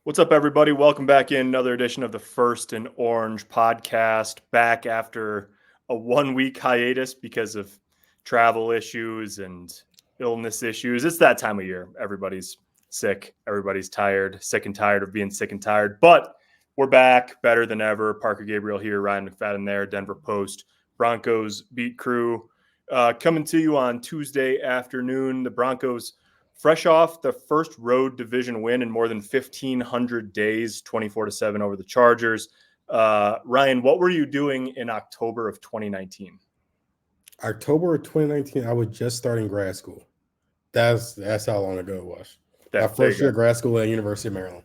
What's up, everybody? Welcome back in another edition of the First and Orange podcast. Back after a 1-week hiatus because of travel issues and illness issues. It's that time of year. Everybody's sick. Everybody's tired, sick and tired of being sick and tired. But we're back better than ever. Parker Gabriel here, Ryan McFadden there, Denver Post Broncos beat crew. Coming to you on Tuesday afternoon. The Broncos fresh off the first road division win in more than 1,500 days, 24-7 over the Chargers. Ryan, what were you doing in October of 2019? October of 2019, I was just starting grad school. That's how long ago it was. My first year of grad school at University of Maryland.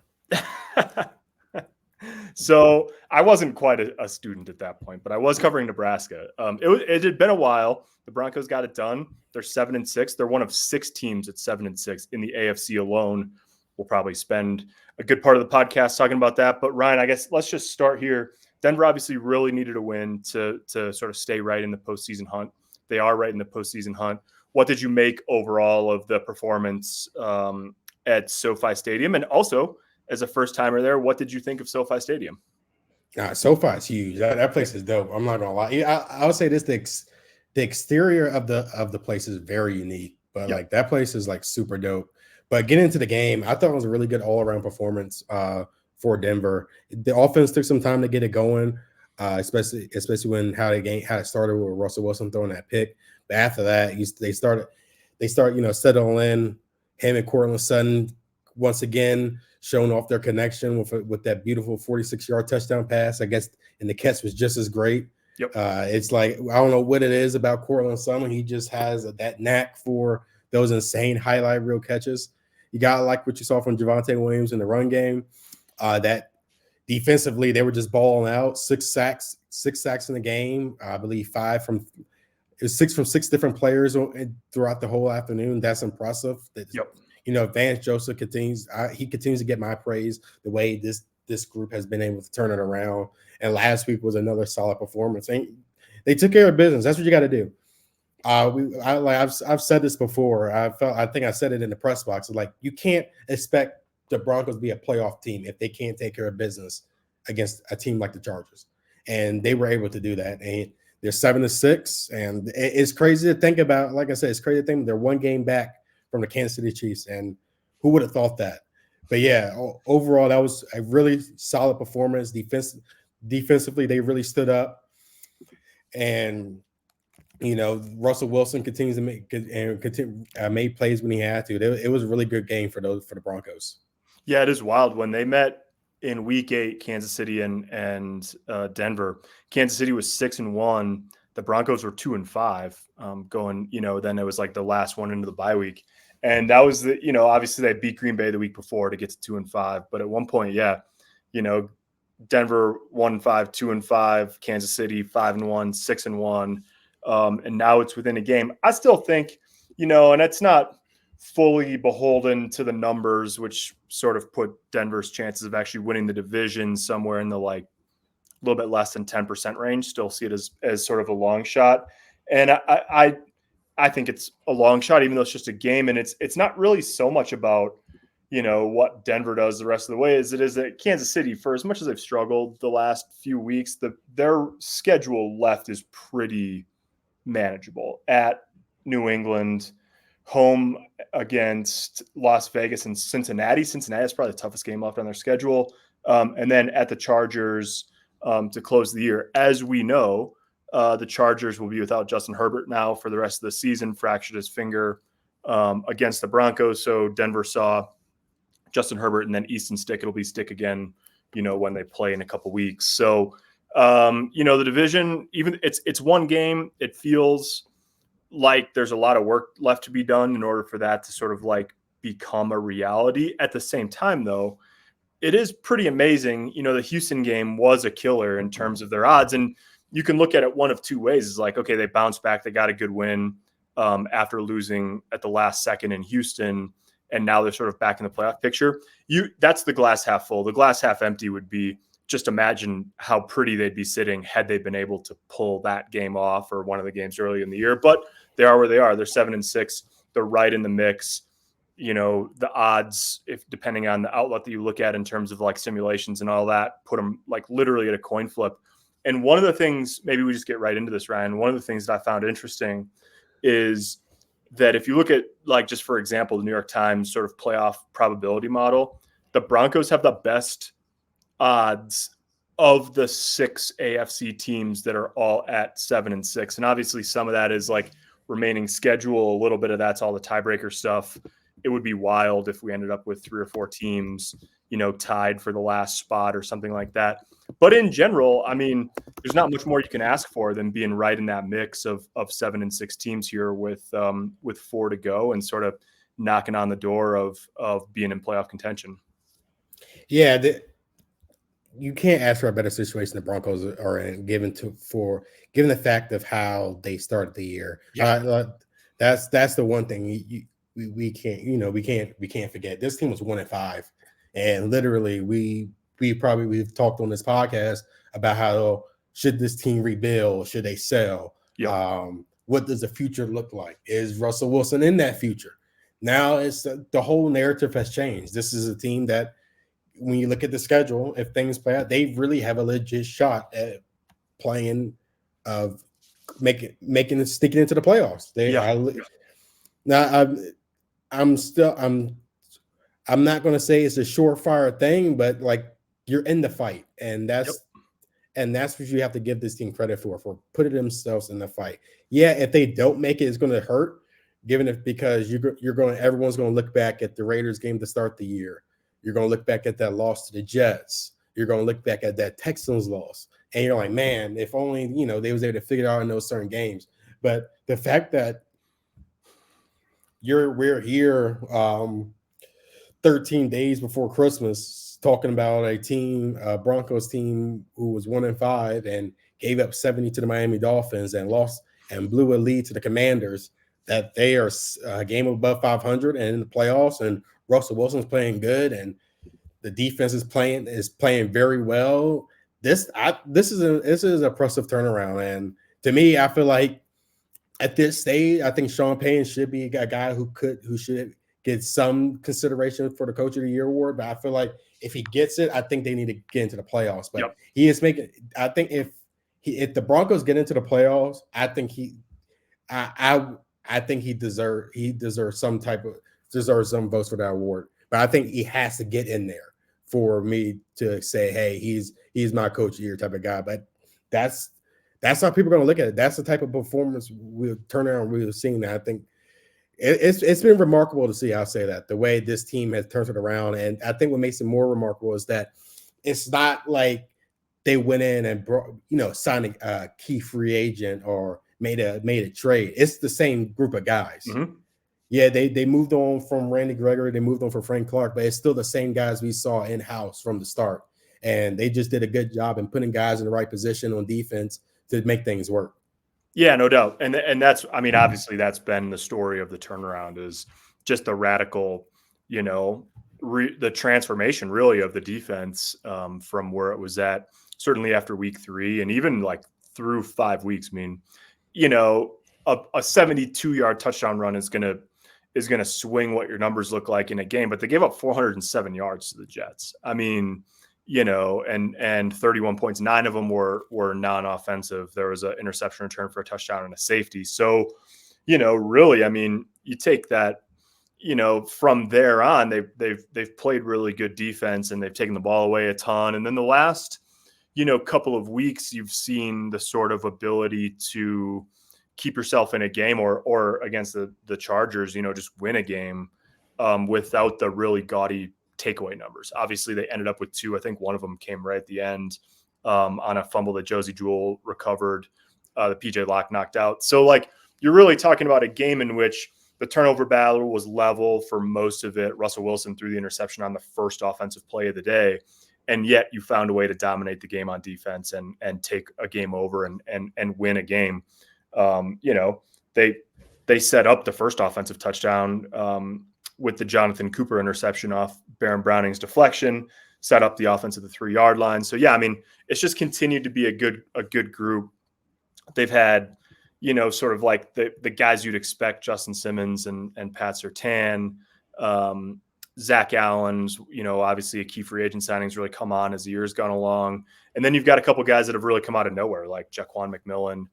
So I wasn't quite a student at that point, but I was covering Nebraska. It had been a while. The Broncos got it done. They're 7-6. They're one of 6 teams at 7-6 in the AFC alone. We'll probably spend a good part of the podcast talking about that. But Ryan, I guess let's just start here. Denver obviously really needed a win to sort of stay right in the postseason hunt. They are right in the postseason hunt. What did you make overall of the performance at SoFi Stadium? And also, as a first-timer there, what did you think of SoFi Stadium? SoFi is huge. That place is dope. I'm not going to lie. I would say this, the exterior of the place is very unique. But, like, that place is, like, super dope. But getting into the game, I thought it was a really good all-around performance for Denver. The offense took some time to get it going, especially when how it started with Russell Wilson throwing that pick. But after that, they start settle in. Him and Courtland Sutton once again showing off their connection with that beautiful 46-yard touchdown pass. I guess, and the catch was just as great. Yep. It's like, I don't know what it is about Courtland Sutton. He just has that knack for those insane highlight reel catches. You got like what you saw from Javonte Williams in the run game. That defensively, they were just balling out. 6 sacks in the game. I believe 6 from 6 different players throughout the whole afternoon. That's impressive. Yep. Vance Joseph continues to get my praise the way this group has been able to turn it around. And last week was another solid performance. And they took care of business. That's what you got to do. I've said this before. I think I said it in the press box. Like, you can't expect the Broncos to be a playoff team if they can't take care of business against a team like the Chargers. And they were able to do that. And they're 7-6. And it's crazy to think about. Like I said, it's crazy to think they're one game back from the Kansas City Chiefs, and who would have thought that? But yeah, overall, that was a really solid performance. Defensively, they really stood up, and Russell Wilson continues to made plays when he had to. It was a really good game for the Broncos. Yeah, it is wild when they met in Week 8, Kansas City and Denver. Kansas City was 6-1. The Broncos were 2-5 going, then it was like the last one into the bye week. And that was obviously they beat Green Bay the week before to get to 2-5. But at one point, Denver 1-5, 2-5, Kansas City 5-1, 6-1. And now it's within a game. I still think, and it's not fully beholden to the numbers, which sort of put Denver's chances of actually winning the division somewhere in the a little bit less than 10% range. Still see it as sort of a long shot. And I think it's a long shot, even though it's just a game. And it's not really so much about, what Denver does the rest of the way as it is that Kansas City, for as much as they've struggled the last few weeks, their schedule left is pretty manageable. At New England, home against Las Vegas and Cincinnati. Cincinnati is probably the toughest game left on their schedule. And then at the Chargers to close the year. As we know, the Chargers will be without Justin Herbert now for the rest of the season, fractured his finger against the Broncos. So Denver saw Justin Herbert and then Easton Stick. It'll be Stick again, when they play in a couple weeks. So, the division, even it's one game, it feels like there's a lot of work left to be done in order for that to sort of become a reality. At the same time, though, it is pretty amazing. The Houston game was a killer in terms of their odds. And you can look at it one of two ways. It's like, okay, they bounced back. They got a good win after losing at the last second in Houston. And now they're sort of back in the playoff picture. That's the glass half full. The glass half empty would be, just imagine how pretty they'd be sitting had they been able to pull that game off or one of the games early in the year. But they are where they are. They're 7-6. They're right in the mix. the odds, if depending on the outlet that you look at in terms of like simulations and all that, put them like literally at a coin flip. And one of the things, maybe we just get right into this, Ryan. One of the things that I found interesting is that if you look at, like, just for example, the New York Times sort of playoff probability model, the Broncos have the best odds of the 6 AFC teams that are all at 7-6. And obviously some of that is like remaining schedule. A little bit of that's all the tiebreaker stuff. It would be wild if we ended up with 3 or 4 teams, tied for the last spot or something like that. But in general, I mean, there's not much more you can ask for than being right in that mix of 7-6 teams here with 4 to go and sort of knocking on the door of being in playoff contention. Yeah, you can't ask for a better situation the Broncos are in, given the fact of how they started the year. Yeah. That's the one thing we can't forget. This team was 1-5, and literally we've talked on this podcast about how should this team rebuild, should they sell, what does the future look like? Is Russell Wilson in that future? Now it's the whole narrative has changed. This is a team that, when you look at the schedule, if things play out, they really have a legit shot at playing, of sticking into the playoffs. I'm not going to say it's a surefire thing, but like, you're in the fight, and that's what you have to give this team credit for putting themselves in the fight. Yeah, if they don't make it, it's going to hurt, because everyone's going to look back at the Raiders game to start the year. You're going to look back at that loss to the Jets. You're going to look back at that Texans loss. And you're like, man, if only, they was able to figure it out in those certain games. But the fact that we're here 13 days before Christmas talking about a Broncos team who was 1-5 and gave up 70 to the Miami Dolphins and lost and blew a lead to the Commanders, that they are a game above 500 and in the playoffs, and Russell Wilson's playing good, and the defense is playing very well. This is an impressive turnaround, and to me, I feel like at this stage, I think Sean Payton should be a guy who should get some consideration for the Coach of the Year award. But I feel like if he gets it, I think they need to get into the playoffs. But he is making. I think if the Broncos get into the playoffs, I think he deserves some votes for that award. But I think he has to get in there for me to say, hey, he's my Coach of the Year type of guy. But that's how people are going to look at it. That's the type of performance we'll turn around. We've seen that. I think it's been remarkable to see. I'll say that the way this team has turned it around, and I think what makes it more remarkable is that it's not like they went in and signed a key free agent or made a trade. It's the same group of guys. Mm-hmm. Yeah, they moved on from Randy Gregory, they moved on from Frank Clark, but it's still the same guys we saw in-house from the start. And they just did a good job in putting guys in the right position on defense to make things work. Yeah, no doubt. And that's, I mean, obviously that's been the story of the turnaround, is just the radical, the transformation really of the defense from where it was at, certainly after week 3 and even like through 5 weeks. I mean, a 72-yard touchdown run is going to swing what your numbers look like in a game, but they gave up 407 yards to the Jets. I mean, and 31 points, 9 of them were non-offensive. There was an interception return for a touchdown and a safety. So, really, I mean, you take that, from there on, they've played really good defense and they've taken the ball away a ton. And then the last, couple of weeks, you've seen the sort of ability to keep yourself in a game or against the Chargers, just win a game without the really gaudy takeaway numbers. Obviously, they ended up with 2. I think one of them came right at the end on a fumble that Josie Jewell recovered, the PJ Locke knocked out. So, like, you're really talking about a game in which the turnover battle was level for most of it. Russell Wilson threw the interception on the first offensive play of the day, and yet you found a way to dominate the game on defense and take a game over and win a game. They set up the first offensive touchdown with the Jonathan Cooper interception off Baron Browning's deflection, set up the offense at the 3-yard line. So yeah, I mean, it's just continued to be a good group. They've had, sort of like the guys you'd expect, Justin Simmons and Pat Surtain, Zach Allen's, obviously a key free agent signing's really come on as the year's gone along. And then you've got a couple guys that have really come out of nowhere, like Jaquan McMillan,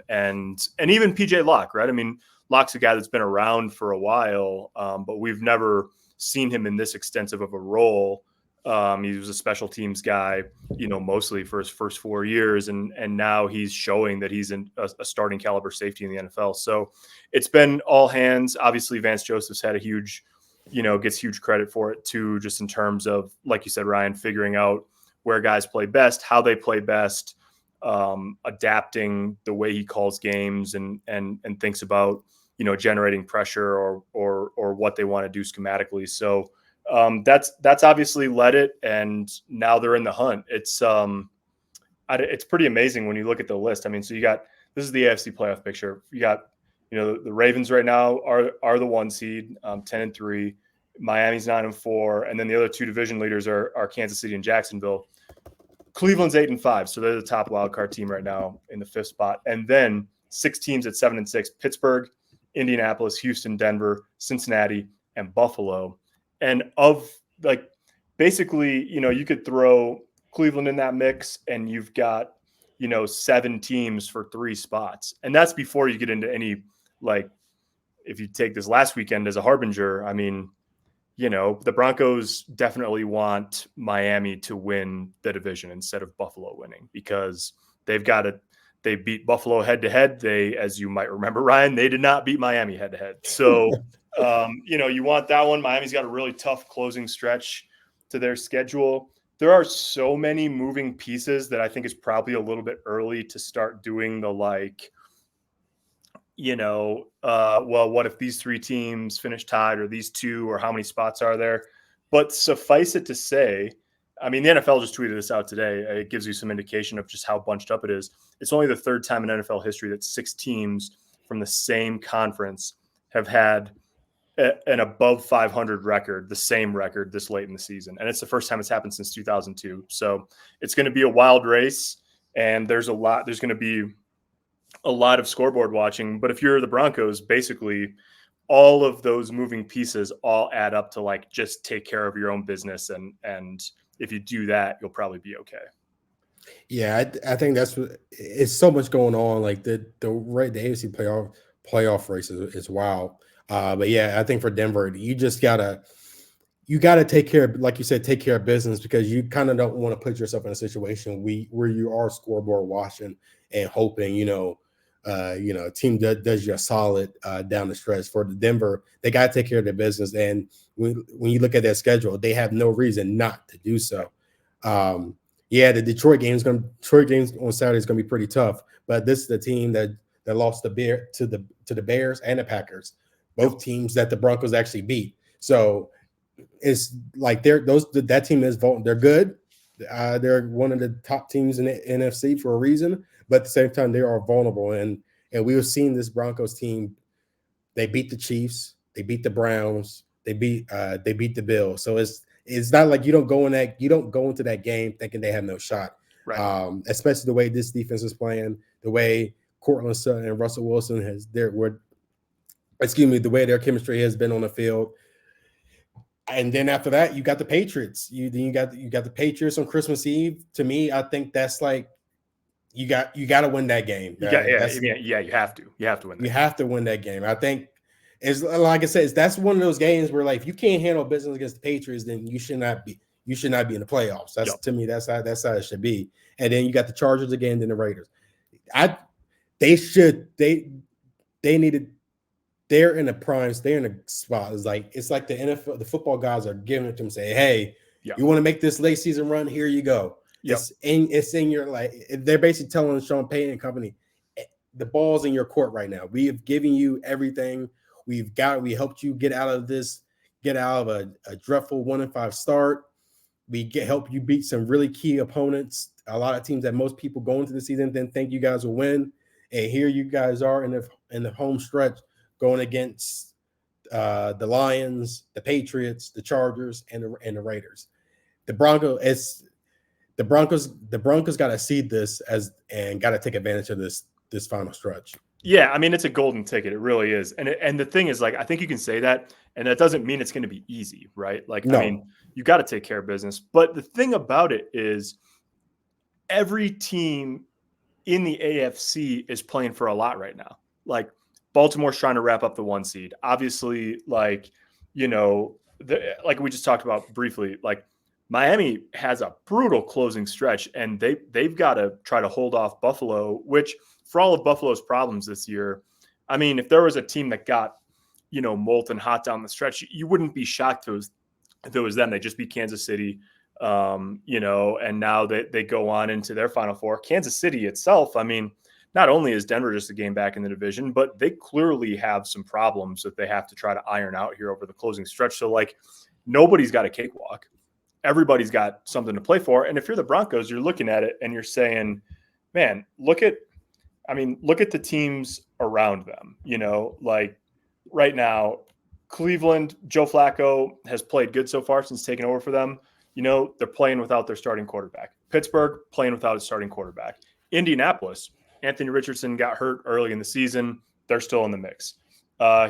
and even PJ Locke, right? I mean, Locke's a guy that's been around for a while, but we've never seen him in this extensive of a role. He was a special teams guy, mostly for his first 4 years. And now he's showing that he's a starting caliber safety in the NFL. So it's been all hands. Obviously, Vance Joseph's had a huge, gets huge credit for it too, just in terms of, like you said, Ryan, figuring out where guys play best, how they play best, adapting the way he calls games and thinks about, generating pressure or what they want to do schematically. So that's obviously led it, and now they're in the hunt. It's pretty amazing when you look at the list. I mean, so this is the AFC playoff picture. You got, the Ravens right now are the 1 seed, 10-3. Miami's 9-4, and then the other 2 division leaders are Kansas City and Jacksonville. Cleveland's 8-5, so they're the top wild card team right now in the 5th spot. And then 6 teams at 7-6: Pittsburgh, Indianapolis, Houston, Denver, Cincinnati, and Buffalo. And basically, you could throw Cleveland in that mix, and you've got, 7 teams for 3 spots. And that's before you get into any, if you take this last weekend as a harbinger, I mean, the Broncos definitely want Miami to win the division instead of Buffalo winning, because they beat Buffalo head to head. They, as you might remember, Ryan, they did not beat Miami head to head. So, you want that one. Miami's got a really tough closing stretch to their schedule. There are so many moving pieces that I think is probably a little bit early to start doing the well, what if these 3 teams finish tied, or these 2, or how many spots are there? But suffice it to say, I mean, the NFL just tweeted this out today. It gives you some indication of just how bunched up it is. It's only the 3rd time in NFL history that 6 teams from the same conference have had an above 500 record, the same record this late in the season. And it's the first time it's happened since 2002. So it's going to be a wild race, and there's going to be a lot of scoreboard watching. But if you're the Broncos, basically all of those moving pieces all add up to just take care of your own business. And if you do that, you'll probably be okay. Yeah, I think it's so much going on. The AFC playoff race is wild. But yeah, I think for Denver, you just gotta take care of, like you said, take care of business, because you kind of don't want to put yourself in a situation where you are scoreboard watching and hoping, a team that does you a solid down the stretch. For the Denver, they got to take care of their business. And when you look at their schedule, they have no reason not to do so. The Detroit games on Saturday is going to be pretty tough. But this is the team that lost to the Bears and the Packers, both teams that the Broncos actually beat. So it's that team is they're good. They're one of the top teams in the NFC for a reason, but at the same time, they are vulnerable. And we have seen this Broncos team. They beat the Chiefs, they beat the Browns, they beat the Bills. So it's not like you don't go into that game thinking they have no shot. Right. Especially the way this defense is playing, the way Cortland Sutton and Russell Wilson the way their chemistry has been on the field. And then after that, you got the Patriots. You got the Patriots on Christmas Eve. To me, I think that's you got to win that game. You have to. You have to win. You have to win that game. I think, it's like I said, that's one of those games where if you can't handle business against the Patriots, then you should not be in the playoffs. To me, that's how it should be. And then you got the Chargers again, then the Raiders. They're in a prime, they're in a spot. It's like the NFL, the football guys are giving it to them, saying, hey, you want to make this late season run? Here you go. Yep. It's in your, they're basically telling Sean Payton and company, the ball's in your court right now. We have given you everything. We helped you get out of a dreadful 1-5 start. We help you beat some really key opponents. A lot of teams that most people go into the season didn't think you guys will win. And here you guys are in the home stretch, going against the Lions, the Patriots, the Chargers, and the Raiders. The Broncos got to see this and got to take advantage of this final stretch. Yeah, I mean, it's a golden ticket. It really is. And the thing is, I think you can say that, And that doesn't mean it's going to be easy, right? Like, No. I mean, you got to take care of business. But the thing about it is every team in the AFC is playing for a lot right now. Like Baltimore's trying to wrap up the 1 seed. Obviously, like, like we just talked about briefly, like Miami has a brutal closing stretch, and they've got to try to hold off Buffalo, which for all of Buffalo's problems this year, I mean, if there was a team that got, molten hot down the stretch, you wouldn't be shocked if it was them. They just beat Kansas City, and now they go on into their Final Four. Kansas City itself, I mean, not only is Denver just a game back in the division, but they clearly have some problems that they have to try to iron out here over the closing stretch. So, like, nobody's got a cakewalk. Everybody's got something to play for. And if you're the Broncos, you're looking at it and you're saying, man, look at the teams around them. Like right now, Cleveland, Joe Flacco has played good so far since taking over for them. They're playing without their starting quarterback. Pittsburgh playing without a starting quarterback. Indianapolis, Anthony Richardson got hurt early in the season. They're still in the mix.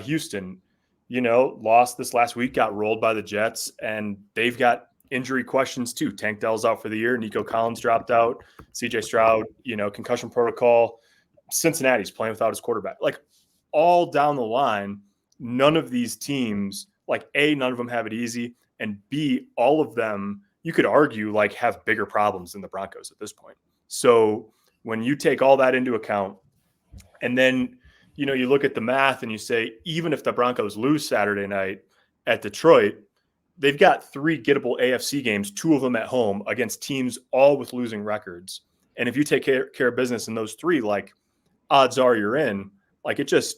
Houston, lost this last week, got rolled by the Jets, and they've got injury questions too. Tank Dell's out for the year. Nico Collins dropped out. CJ Stroud, concussion protocol. Cincinnati's playing without his quarterback. Like all down the line, none of these teams, like A, none of them have it easy, and B, all of them, you could argue, like have bigger problems than the Broncos at this point. So when you take all that into account, and then, you look at the math and you say, even if the Broncos lose Saturday night at Detroit, they've got 3 gettable AFC games, 2 of them at home against teams all with losing records. And if you take care of business in those 3, like odds are you're in. Like it's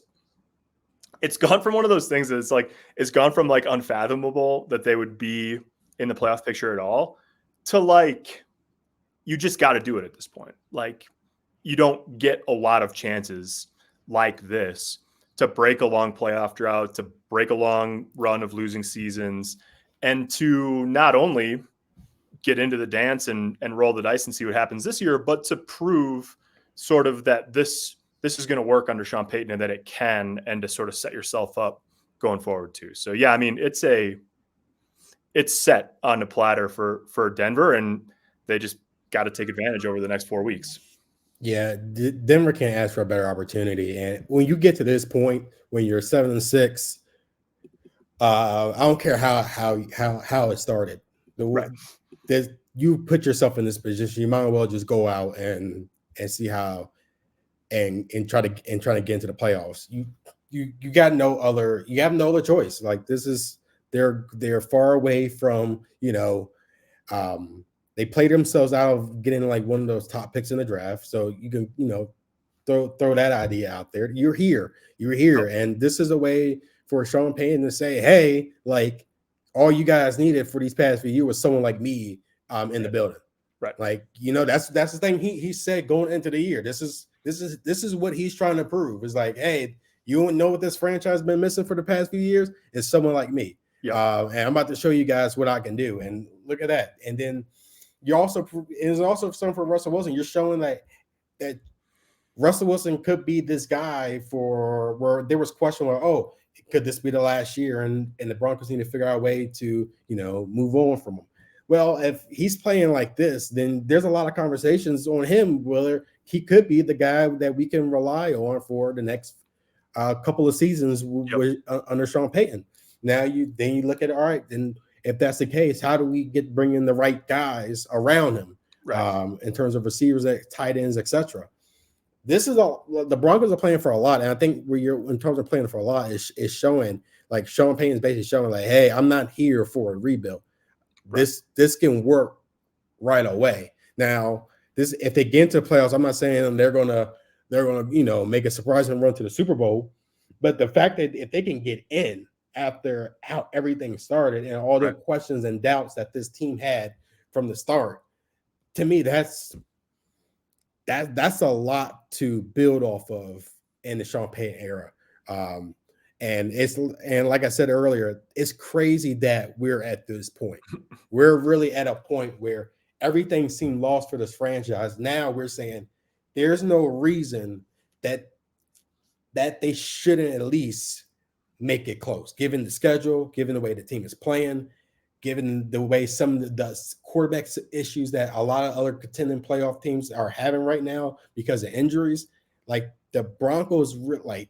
gone from one of those things that it's gone from like unfathomable that they would be in the playoff picture at all to like, you just got to do it at this point. Like you don't get a lot of chances like this to break a long playoff drought, to break a long run of losing seasons, and to not only get into the dance and roll the dice and see what happens this year, but to prove sort of that this is going to work under Sean Payton and that it can, and to sort of set yourself up going forward too. So yeah, I mean, it's set on the platter for Denver, and they just got to take advantage over the next 4 weeks. Yeah, Denver can't ask for a better opportunity. And when you get to this point, when you're 7-6, I don't care how it started. Right. You put yourself in this position, you might as well just go out and see how and try to get into the playoffs. You got no other. You have no other choice. Like this is they're far away from they played themselves out of getting like one of those top picks in the draft. So you can throw that idea out there. You're here, and this is a way for Sean Payton to say, hey, like all you guys needed for these past few years was someone like me in the building. Right. Like, that's the thing he said going into the year. This is what he's trying to prove. It's like, hey, you don't know what this franchise has been missing for the past few years? It's someone like me. Yeah. And I'm about to show you guys what I can do. And look at that. And then it's also something for Russell Wilson. You're showing that Russell Wilson could be this guy for where there was question like, oh, could this be the last year? And the Broncos need to figure out a way to, move on from him. Well, if he's playing like this, then there's a lot of conversations on him whether he could be the guy that we can rely on for the next couple of seasons under Sean Payton. Now you look at it, all right, then if that's the case, how do we bring in the right guys around him, right, in terms of receivers, tight ends, etc. This is the Broncos are playing for a lot, and I think where you're in terms of playing for a lot is showing like Sean Payton is basically showing like, hey, I'm not here for a rebuild. Right. This can work right away. Now, if they get into the playoffs, I'm not saying they're gonna make a surprising run to the Super Bowl, but the fact that if they can get in after how everything started and all the questions and doubts that this team had from the start, to me, that's a lot to build off of in the Sean Payton era. And like I said earlier, it's crazy that we're at this point. We're really at a point where everything seemed lost for this franchise. Now we're saying there's no reason that they shouldn't at least make it close, given the schedule, given the way the team is playing, given the way some of the quarterback issues that a lot of other contending playoff teams are having right now because of injuries. Like the Broncos, like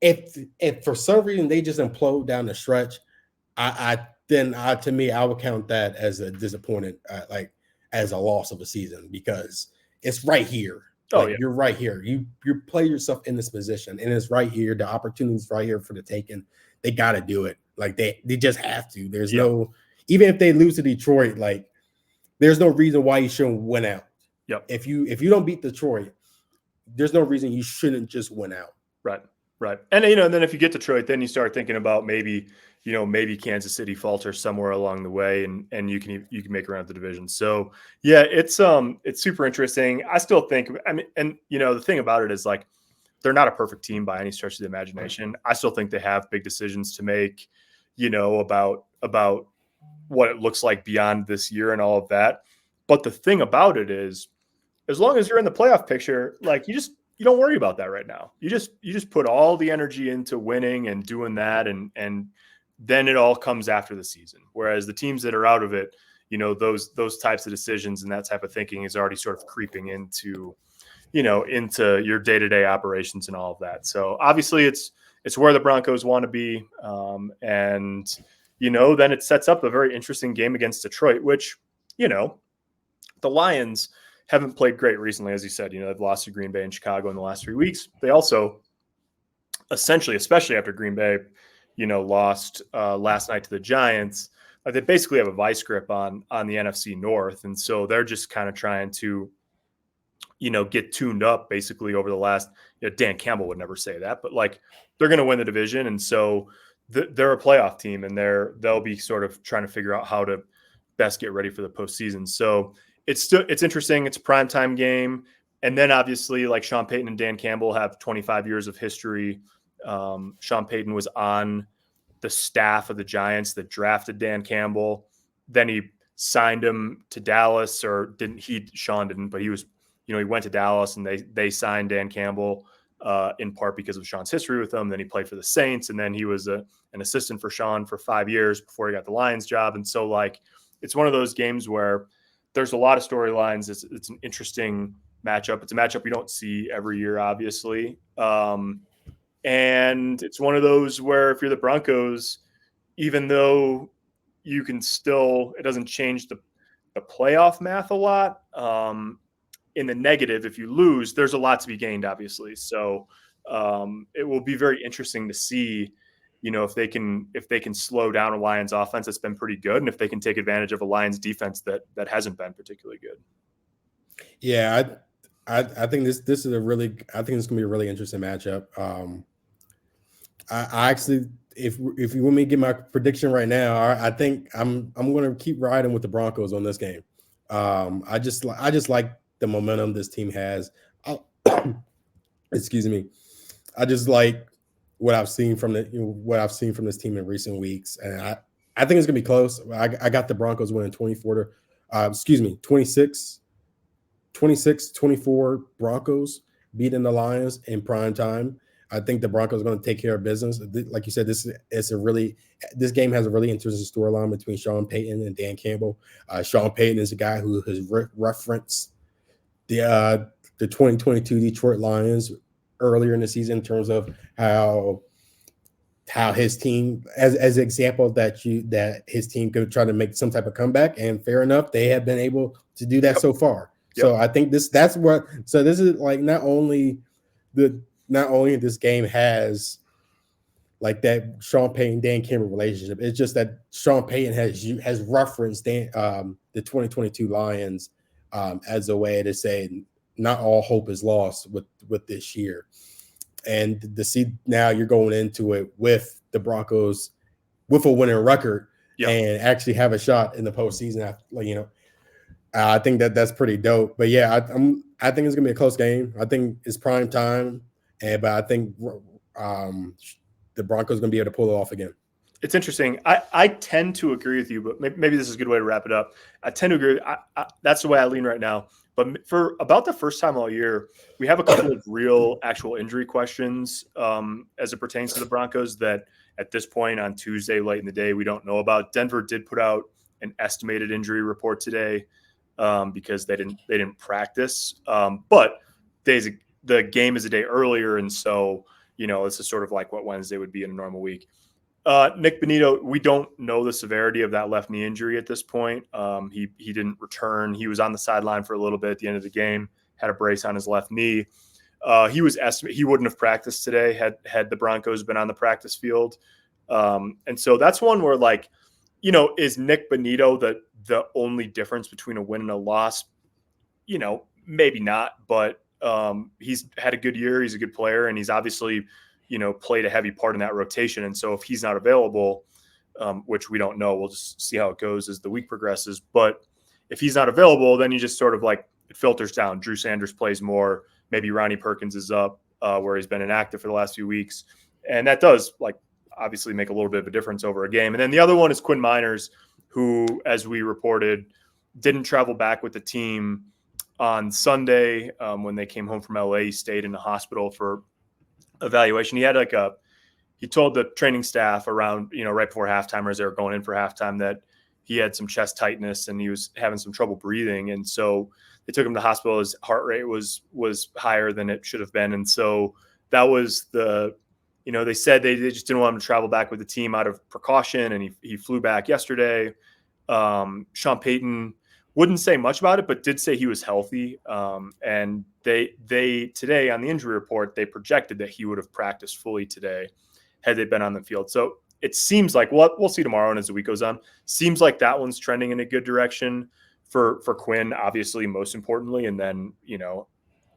if for some reason they just implode down the stretch, to me, I would count that as a disappointed, like as a loss of a season, because it's right here. You're right here. You play yourself in this position, and it's right here. The opportunity's right here for the taking. They got to do it. Like they just have to. There's no, even if they lose to Detroit, like there's no reason why you shouldn't win out. Yep. If you don't beat Detroit, there's no reason you shouldn't just win out. Right. And and then if you get Detroit, then you start thinking about maybe Kansas City falters somewhere along the way, and you can make around the division. So yeah, it's super interesting. I still think, and the thing about it is, like, they're not a perfect team by any stretch of the imagination. I still think they have big decisions to make, about what it looks like beyond this year and all of that. But the thing about it is, as long as you're in the playoff picture, like you don't worry about that right now. You just put all the energy into winning and doing that, and then it all comes after the season. Whereas the teams that are out of it, those types of decisions and that type of thinking is already sort of creeping into your day-to-day operations and all of that. So obviously it's where the Broncos want to be. And then it sets up a very interesting game against Detroit, which, the Lions haven't played great recently. As you said, they've lost to Green Bay and Chicago in the last 3 weeks. They also essentially, especially after Green Bay, lost last night to the Giants, they basically have a vice grip on the NFC North. And so they're just kind of trying to, get tuned up basically over the last, Dan Campbell would never say that, but like they're going to win the division. And so they're a playoff team, and they'll be sort of trying to figure out how to best get ready for the postseason. So it's interesting. It's a primetime game. And then obviously, like, Sean Payton and Dan Campbell have 25 years of history. Sean Payton was on the staff of the Giants that drafted Dan Campbell. Then he signed him to Dallas, or Sean didn't, but he was, he went to Dallas, and they signed Dan Campbell in part because of Sean's history with them. Then he played for the Saints, and then he was an assistant for Sean for 5 years before he got the Lions job. And so, like, it's one of those games where there's a lot of storylines. It's an interesting matchup. It's a matchup you don't see every year, obviously. And it's one of those where if you're the Broncos, even though you can still, it doesn't change the playoff math a lot. In the negative, if you lose, there's a lot to be gained, obviously. So it will be very interesting to see, if they can slow down a Lions offense that's been pretty good, and if they can take advantage of a Lions defense that hasn't been particularly good. Yeah, I think this is I think it's gonna be a really interesting matchup. I actually, if you want me to give my prediction right now, I think I'm going to keep riding with the Broncos on this game. I just like the momentum this team has. Excuse me. I just like what I've seen from this team in recent weeks, and I think it's going to be close. I got the Broncos winning 26-24 Broncos beating the Lions in prime time. I think the Broncos are going to take care of business. Like you said, this game has a really interesting storyline between Sean Payton and Dan Campbell. Sean Payton is a guy who has referenced the 2022 Detroit Lions earlier in the season in terms of how his team, as an example that his team could try to make some type of comeback, and fair enough, they have been able to do that so far. Yep. So I think this is like not only this game has like that Sean Payton Dan Campbell relationship. It's just that Sean Payton has referenced the 2022 Lions as a way to say not all hope is lost with this year. And to see now you're going into it with the Broncos with a winning record, yep, and actually have a shot in the postseason. I think that's pretty dope. But yeah, I think it's gonna be a close game. I think it's prime time, but I think the Broncos are gonna be able to pull it off again. It's interesting. I tend to agree with you, but maybe this is a good way to wrap it up. I tend to agree. That's the way I lean right now. But for about the first time all year, we have a couple of real actual injury questions as it pertains to the Broncos that at this point on Tuesday, late in the day, we don't know about. Denver did put out an estimated injury report today because they didn't practice. But the game is a day earlier. And so, this is sort of like what Wednesday would be in a normal week. Nick Bonito, we don't know the severity of that left knee injury at this point. He didn't return. He was on the sideline for a little bit at the end of the game, had a brace on his left knee. He wouldn't have practiced today had the Broncos been on the practice field. And so that's one where, like, is Nick Bonito the only difference between a win and a loss? Maybe not, but he's had a good year. He's a good player, and he's obviously played a heavy part in that rotation. And so if he's not available, which we don't know, we'll just see how it goes as the week progresses. But if he's not available, then you just sort of like it filters down. Drew Sanders plays more. Maybe Ronnie Perkins is up where he's been inactive for the last few weeks. And that does obviously make a little bit of a difference over a game. And then the other one is Quinn Miners, who, as we reported, didn't travel back with the team on Sunday when they came home from LA. He stayed in the hospital for evaluation. He had he told the training staff around, right before halftime, as they were going in for halftime, that he had some chest tightness and he was having some trouble breathing. And so they took him to the hospital. His heart rate was higher than it should have been. And so that was they said they just didn't want him to travel back with the team out of precaution. And he flew back yesterday. Sean Payton wouldn't say much about it, but did say he was healthy. And they today on the injury report, they projected that he would have practiced fully today had they been on the field. So it seems like we'll see tomorrow and as the week goes on. Seems like that one's trending in a good direction for Quinn, obviously, most importantly, and then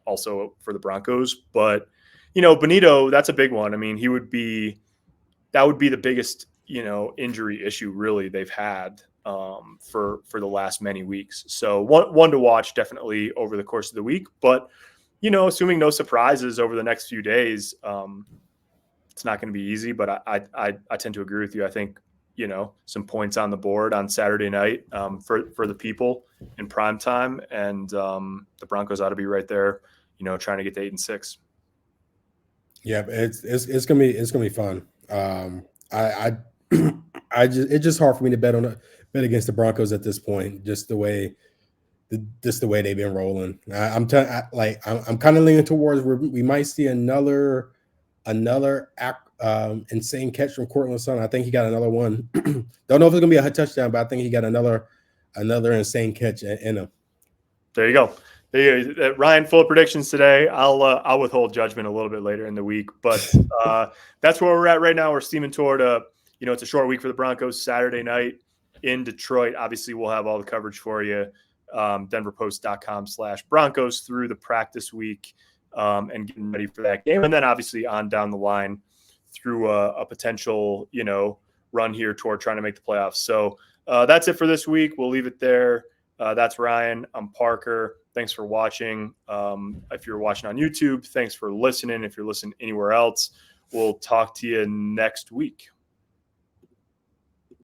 also for the Broncos. But Bonito, that's a big one. I mean, that would be the biggest injury issue really they've had for the last many weeks. So one to watch definitely over the course of the week. But assuming no surprises over the next few days, it's not going to be easy. But I tend to agree with you. I think some points on the board on Saturday night for the people in prime time, and the Broncos ought to be right there, trying to get to 8-6. Yeah, it's gonna be fun. It's just hard for me to bet against the Broncos at this point. Just the way they've been rolling. I'm kind of leaning towards where we might see another insane catch from Cortland Sutton. I think he got another one. Don't know if it's gonna be a touchdown, but I think he got another insane catch in him. There you go. Ryan, full of predictions today. I'll withhold judgment a little bit later in the week, but that's where we're at right now. We're steaming toward it's a short week for the Broncos. Saturday night in Detroit. Obviously, we'll have all the coverage for you. denverpost.com/Broncos through the practice week and getting ready for that game, and then obviously on down the line through a potential run here toward trying to make the playoffs. So that's it for this week. We'll leave it there. That's Ryan. I'm Parker. Thanks for watching. If you're watching on YouTube, thanks for listening. If you're listening anywhere else, we'll talk to you next week.